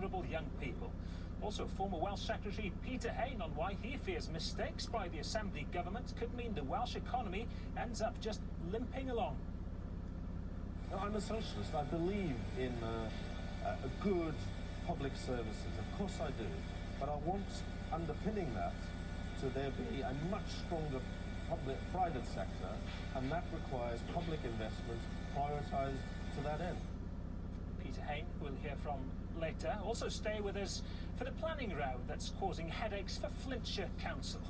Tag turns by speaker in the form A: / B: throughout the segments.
A: vulnerable young people. Also, former Welsh Secretary Peter Hain on why he fears mistakes by the Assembly government could mean the Welsh economy ends up just limping along.
B: I'm a socialist. I believe in good public services. Of course I do. But I want, underpinning that, to there be a much stronger private sector, and that requires public investment prioritised to that end.
A: Peter Hain, who we'll hear from later, also stay with us for the planning row that's causing headaches for Flintshire Council.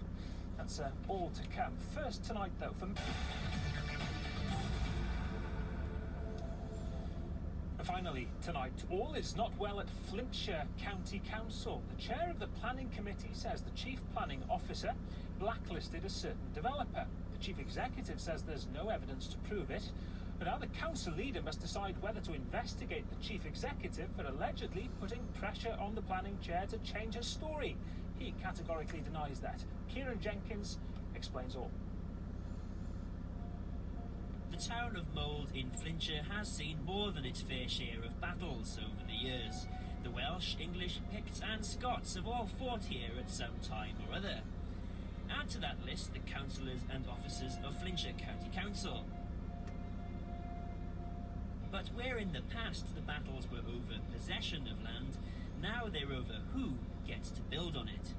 A: That's all to come. First tonight, though, from... Finally, tonight, all is not well at Flintshire County Council. The chair of the planning committee says the chief planning officer blacklisted a certain developer. The chief executive says there's no evidence to prove it. But now the council leader must decide whether to investigate the chief executive for allegedly putting pressure on the planning chair to change her story. He categorically denies that. Kieran Jenkins explains all.
C: The town of Mold in Flintshire has seen more than its fair share of battles over the years. The Welsh, English, Picts and Scots have all fought here at some time or other. Add to that list the councillors and officers of Flintshire County Council. But where in the past the battles were over possession of land, now they're over who gets to build on it.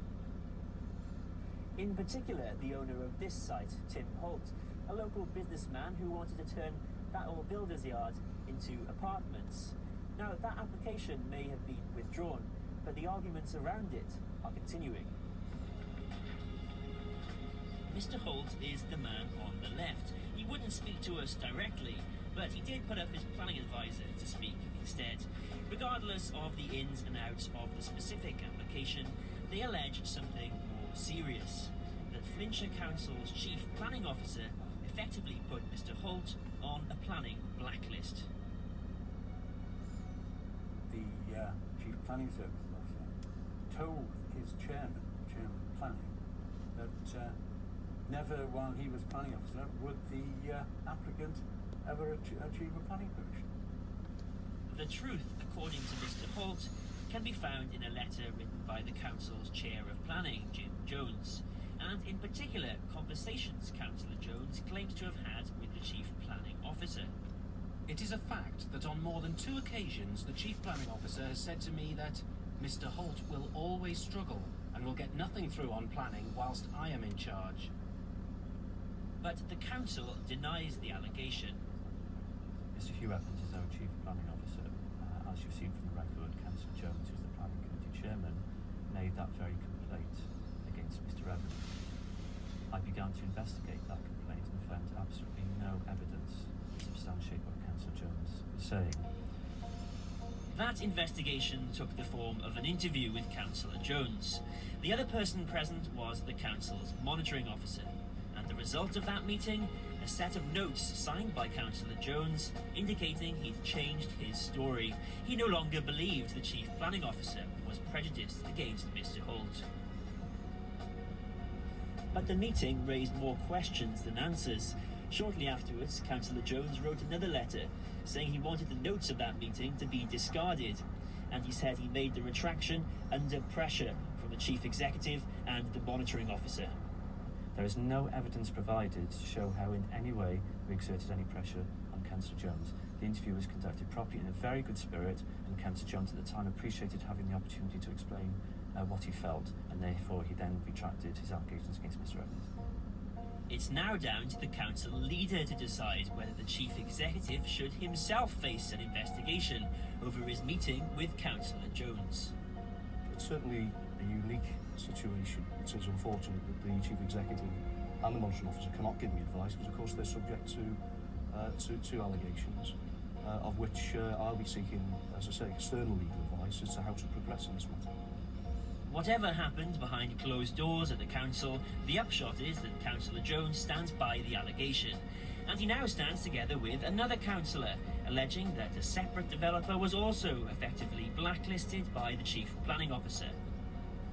D: In particular, the owner of this site, Tim Holt, a local businessman who wanted to turn that old builder's yard into apartments. Now, that application may have been withdrawn, but the arguments around it are continuing.
C: Mr. Holt is the man on the left. He wouldn't speak to us directly, but he did put up his planning advisor to speak instead. Regardless of the ins and outs of the specific application, they allege something more serious. That Flintshire Council's chief planning officer effectively put Mr. Holt on a planning blacklist.
E: The chief planning services officer told his chairman of planning, that never while he was planning officer would the applicant ever achieve a planning permission.
C: The truth, according to Mr. Holt, can be found in a letter written by the council's chair of planning, Jim Jones, and in particular conversations Councillor Jones claims to have had with the chief planning officer.
F: It is a fact that on more than 2 occasions the chief planning officer has said to me that Mr. Holt will always struggle and will get nothing through on planning whilst I am in charge.
C: But the council denies the allegation.
G: Mr. Hugh Evans is our chief planning officer. As you've seen from the record, Councillor Jones, who's the planning committee chairman, made that very complaint against Mr. Evans. I began to investigate that complaint and found absolutely no evidence to substantiate what Councillor Jones was saying.
C: That investigation took the form of an interview with Councillor Jones. The other person present was the council's monitoring officer, and the result of that meeting, a set of notes signed by Councillor Jones indicating he'd changed his story. He no longer believed the chief planning officer was prejudiced against Mr. Holt. But the meeting raised more questions than answers. Shortly afterwards, Councillor Jones wrote another letter saying he wanted the notes of that meeting to be discarded, and he said he made the retraction under pressure from the chief executive and the monitoring officer.
G: There is no evidence provided to show how in any way we exerted any pressure on Councillor Jones. The interview was conducted properly in a very good spirit, and Councillor Jones at the time appreciated having the opportunity to explain what he felt, and therefore he then retracted his allegations against Mr. Evans.
C: It's now down to the council leader to decide whether the chief executive should himself face an investigation over his meeting with Councillor Jones.
B: It's certainly a unique situation. It is unfortunate that the chief executive and the monitoring officer cannot give me advice, because of course they're subject to allegations, of which I'll be seeking, as I say, external legal advice as to how to progress in this matter.
C: Whatever happened behind closed doors at the council, the upshot is that Councillor Jones stands by the allegation, and he now stands together with another councillor, alleging that a separate developer was also effectively blacklisted by the chief planning officer.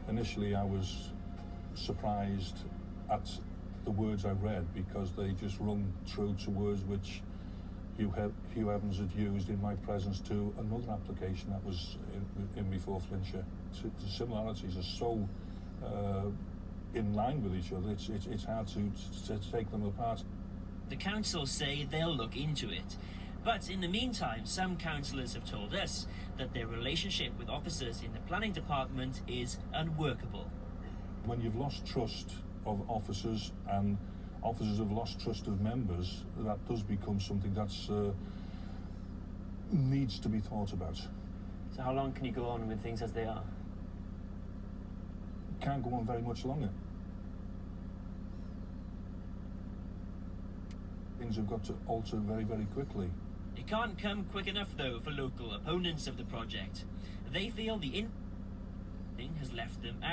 H: Initially I was surprised at the words I read, because they just rung true to words which Hugh Evans had used in my presence to another application that was in before Flintshire. The similarities are so in line with each other, it's hard to take them apart.
C: The council say they'll look into it. But in the meantime, some councillors have told us that their relationship with officers in the planning department is unworkable.
H: When you've lost trust of officers and officers have lost trust of members, that does become something that's needs to be thought about.
D: So how long can you go on with things as they are?
H: Can't go on very much longer. Things have got to alter very, very quickly.
C: It can't come quick enough, though, for local opponents of the project. They feel the thing has left them out.